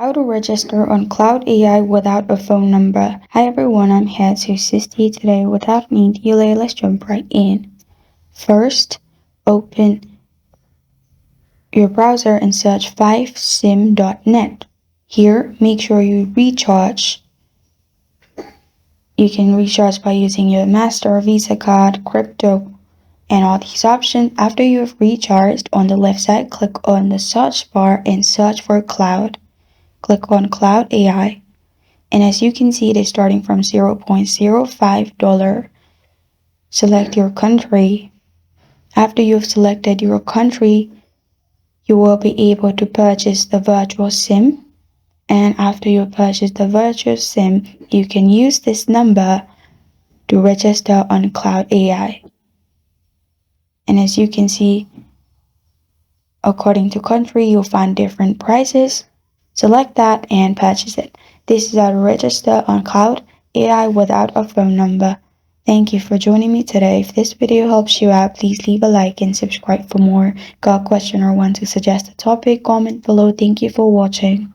How to register on Cloud AI without a phone number. Hi everyone, I'm here to assist you today. Without any delay, let's jump right in. First, open your browser and search 5sim.net. Here, make sure you recharge. You can recharge by using your Master, Visa card, crypto, and all these options. After you have recharged, on the left side, click on the search bar and search for Cloud. Click on Cloud AI. And as you can see, it is starting from $0.05. Select your country. After you've selected your country, you will be able to purchase the virtual SIM. And after you purchase the virtual SIM, you can use this number to register on Cloud AI. And as you can see, according to country, you'll find different prices. Select that and purchase it. This is how to register on Cloud AI without a phone number. Thank you for joining me today. If this video helps you out, please leave a like and subscribe for more. Got a question or want to suggest a topic? Comment below. Thank you for watching.